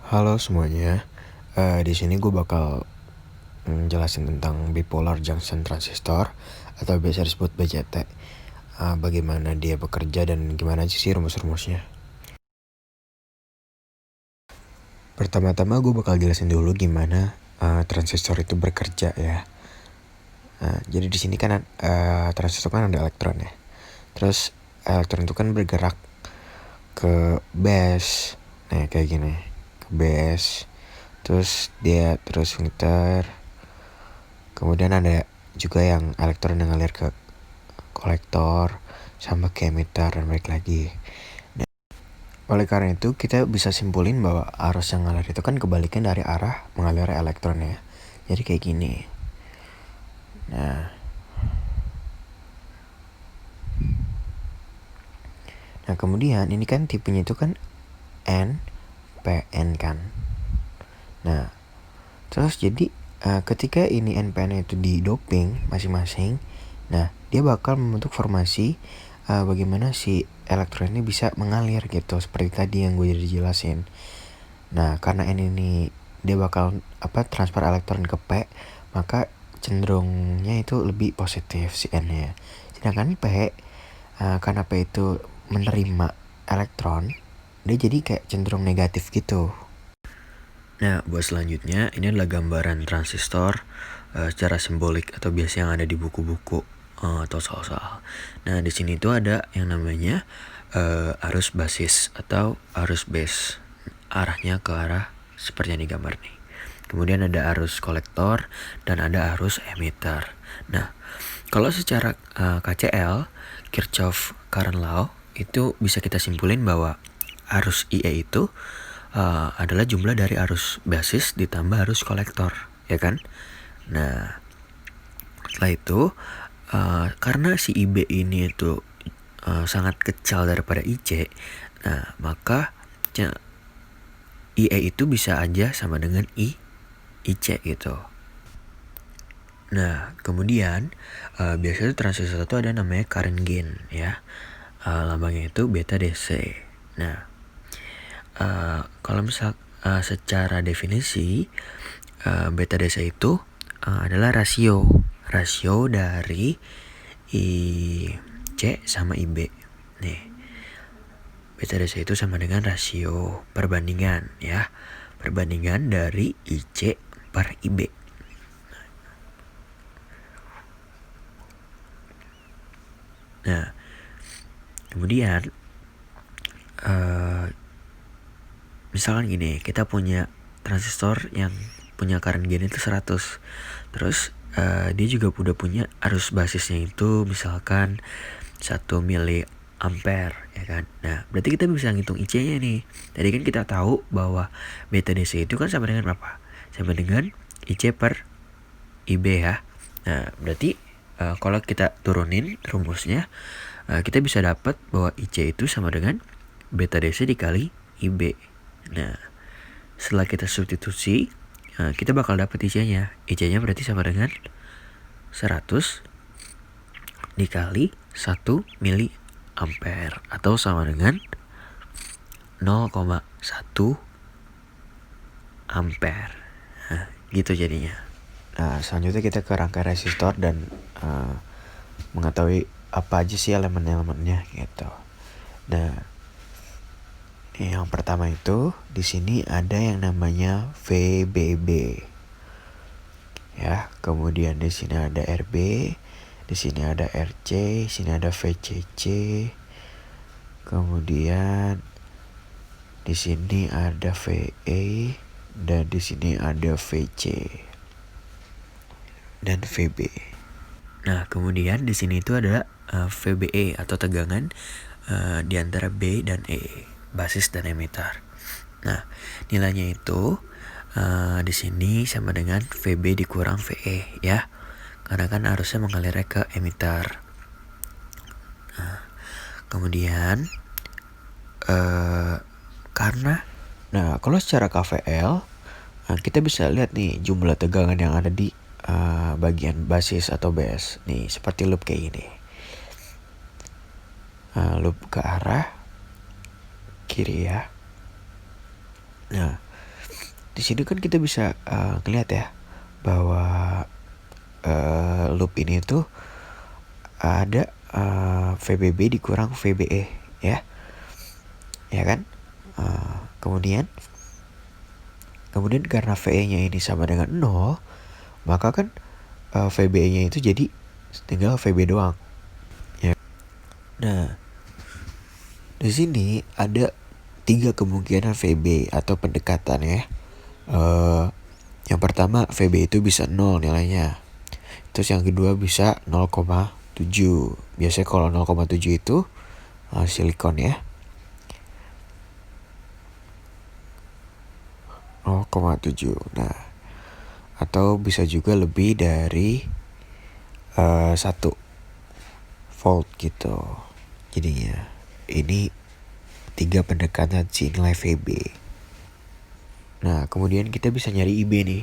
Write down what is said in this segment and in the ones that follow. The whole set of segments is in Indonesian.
Halo semuanya, di sini gue bakal jelasin tentang bipolar junction transistor atau biasa disebut BJT. Bagaimana dia bekerja dan gimana sih rumus-rumusnya. Pertama-tama gue bakal jelasin dulu gimana transistor itu bekerja ya. Jadi di sini kan transistor kan ada elektron ya. Terus elektron itu kan bergerak ke base, nah kayak gini, ke base. Terus dia terus muter. Kemudian ada juga yang elektron yang ngalir ke kolektor sama ke emitter dan balik lagi. Nah, oleh karena itu kita bisa simpulin bahwa arus yang ngalir itu kan kebalikan dari arah mengalirnya elektron ya. Jadi kayak gini. Nah kemudian ini kan tipenya itu kan NPN kan. Nah terus jadi ketika ini NPN itu di doping masing-masing, nah dia bakal membentuk formasi bagaimana si elektron ini bisa mengalir gitu, seperti tadi yang gue jadi jelasin. Nah karena N ini dia bakal transfer elektron ke P, maka cenderungnya itu lebih positif si N-nya. Sedangkan P karena P itu menerima elektron, dia jadi kayak cenderung negatif gitu. Nah, buat selanjutnya ini adalah gambaran transistor secara simbolik atau biasa yang ada di buku-buku atau soal-soal. Nah, di sini tuh ada yang namanya arus basis atau arus base. Arahnya ke arah seperti yang digambar nih. Kemudian ada arus kolektor dan ada arus emitter. Nah, kalau secara KCL, Kirchhoff Current Law, itu bisa kita simpulin bahwa arus IE itu adalah jumlah dari arus basis ditambah arus kolektor, ya kan? Nah, setelah itu karena si IB ini itu sangat kecil daripada IC, nah maka IE itu bisa aja sama dengan IC gitu. Nah, kemudian biasanya transistor itu ada namanya current gain ya. Lambangnya itu beta DC. Nah, kalau misal secara definisi beta DC itu adalah rasio dari IC sama IB. Nih, beta DC itu sama dengan rasio perbandingan ya, perbandingan dari IC per IB. Nah, kemudian misalkan gini, kita punya transistor yang punya current gain itu 100. Terus dia juga udah punya arus basisnya itu misalkan 1 mili ampere ya kan. Nah, berarti kita bisa ngitung IC-nya nih. Tadi kan kita tahu bahwa beta DC itu kan sama dengan berapa? Sama dengan IC per IB ya. Nah, berarti kalau kita turunin rumusnya, kita bisa dapat bahwa IC itu sama dengan beta DC dikali IB. Nah, setelah kita substitusi, kita bakal dapat IC-nya. IC-nya berarti sama dengan 100 dikali 1 mili ampere atau sama dengan 0,1 ampere. Nah, gitu jadinya. Nah, selanjutnya kita ke rangkai resistor dan mengetahui apa aja sih elemen-elemennya gitu. Nah, yang pertama itu di sini ada yang namanya VBB. Ya, kemudian di sini ada RB, di sini ada RC, di sini ada VCC. Kemudian di sini ada VE dan di sini ada VC dan VB. Nah, kemudian di sini itu ada VBE atau tegangan di antara B dan E, basis dan emitter. Nah, nilainya itu di sini sama dengan VB dikurang VE ya, karena kan arusnya mengalirnya ke emitter. Nah, kemudian kalau secara KVL kita bisa lihat nih jumlah tegangan yang ada di bagian basis atau base nih, seperti loop kayak gini. Loop ke arah kiri ya. Nah, di sini kan kita bisa ngeliat ya bahwa loop ini tuh ada VBB dikurang VBE ya kan. Kemudian karena VE-nya ini sama dengan 0, maka kan VBE-nya itu jadi tinggal VB doang. Ya. Nah, di sini ada 3 kemungkinan VB atau pendekatan ya. Yang pertama, VB itu bisa 0 nilainya. Terus yang kedua bisa 0,7. Biasanya kalau 0,7 itu silikon ya. 0,7. Nah, atau bisa juga lebih dari 1 volt gitu. Jadinya ini 3 pendekatan si nilai VB. Nah, kemudian kita bisa nyari IB nih.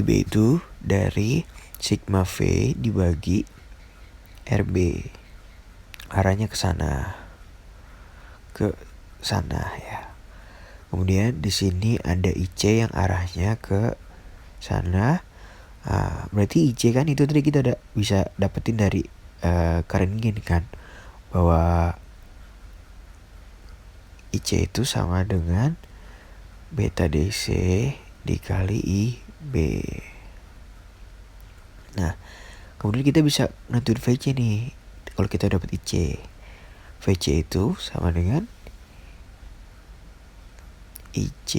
IB itu dari sigma V dibagi RB. Arahnya ke sana. Ya. Kemudian di sini ada IC yang arahnya ke sana. Berarti IC kan itu tadi kita bisa dapetin dari current gain kan, bahwa IC itu sama dengan beta DC dikali IB. Nah, kemudian kita bisa nentuin VC nih. Kalau kita dapat IC, VC itu sama dengan IC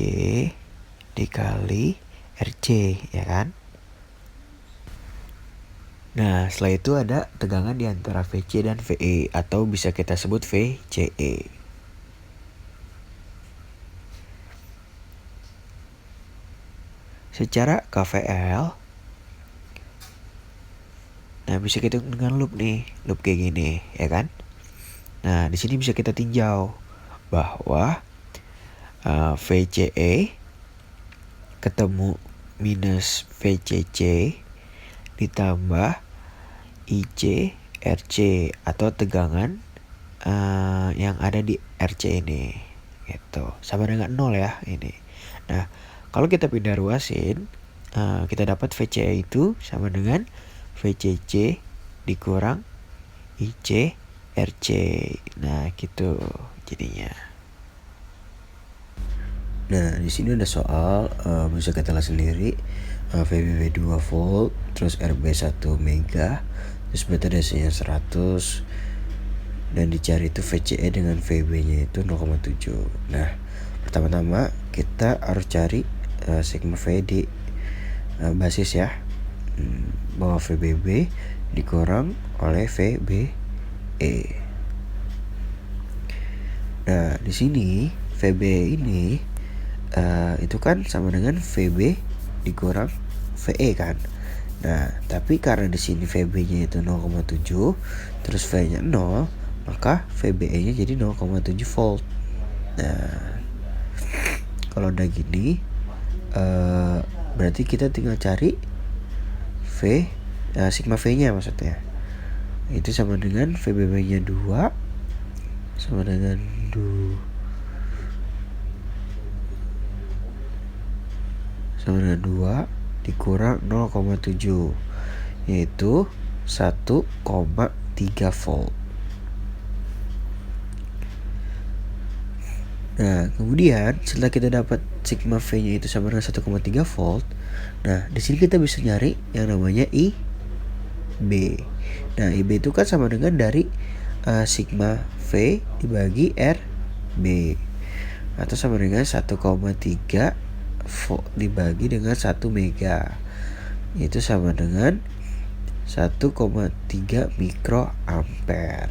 dikali RC ya kan. Nah, setelah itu ada tegangan di antara VC dan VE atau bisa kita sebut VCE. Secara KVL, nah bisa kita dengan loop nih, loop kayak gini, ya kan? Nah, di sini bisa kita tinjau bahwa VCE ketemu minus VCC ditambah IC RC atau tegangan yang ada di RC ini, gitu, sama dengan 0 ya ini. Nah, kalau kita pindah ruasin, kita dapat VCE itu sama dengan VCC dikurang IC RC. Nah, gitu jadinya. Nah, di sini ada soal bisa kita lihat sendiri. VBB 2 volt, terus RB 1 mega, terus beta DC-nya 100, dan dicari itu VCE dengan VB-nya itu 0,7. Nah, pertama-tama kita harus cari sigma V di basis ya, bahwa VBB dikurang oleh VBE. Nah, di sini VB ini itu kan sama dengan VB dikurang VE kan. Nah, tapi karena di sini VB-nya itu 0,7, terus V-nya 0, maka VBE-nya jadi 0,7 volt. Nah, kalau udah gini, berarti kita tinggal cari sigma V-nya maksudnya. Itu sama dengan VBB-nya 2 sama dengan 2 dikurang 0,7, yaitu 1,3 volt. Nah, kemudian setelah kita dapat sigma V-nya itu sama dengan 1,3 volt, nah di sini kita bisa nyari yang namanya IB. Nah, IB itu kan sama dengan dari sigma V dibagi RB, atau sama dengan 1,3 volt dibagi dengan 1 mega, itu sama dengan 1,3 mikroampere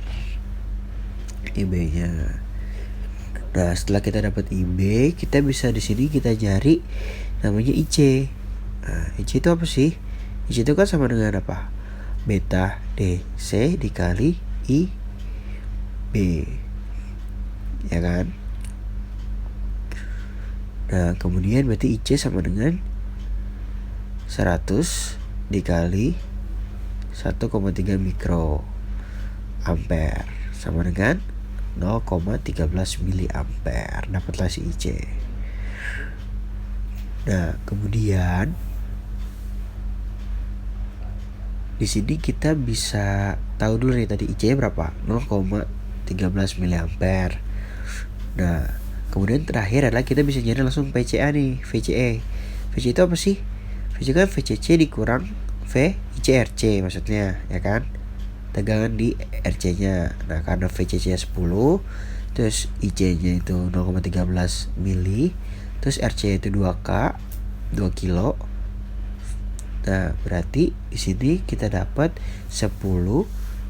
IB-nya. Nah, setelah kita dapat IB, kita bisa di sini kita cari namanya IC. Nah, IC itu apa sih? IC itu kan sama dengan apa? Beta DC dikali IB, ya kan? Nah, kemudian berarti IC sama dengan 100 dikali 1,3 mikroampere sama dengan 0,13 miliampere. Dapatlah si IC. Nah, kemudian di sini kita bisa tahu dulu nih tadi IC berapa, 0,13 mA. Nah, kemudian terakhir adalah kita bisa nyari langsung PCA nih, VCE. VCE itu apa sih? VCE kan VCC dikurang VICRC maksudnya, ya kan? Tegangan di RC-nya. Nah, karena VCC-nya 10, terus IC-nya itu 0,13 mili, terus RC itu 2K, 2 kilo. Nah, berarti di sini kita dapat 10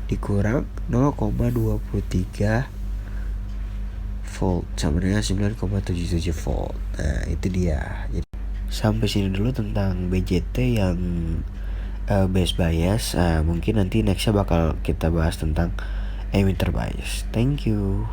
dikurang 0,23 volt sama dengan 9,77 volt. Nah, itu dia. Jadi sampai sini dulu tentang BJT yang base bias. Mungkin nanti nextnya bakal kita bahas tentang emitter bias. Thank you.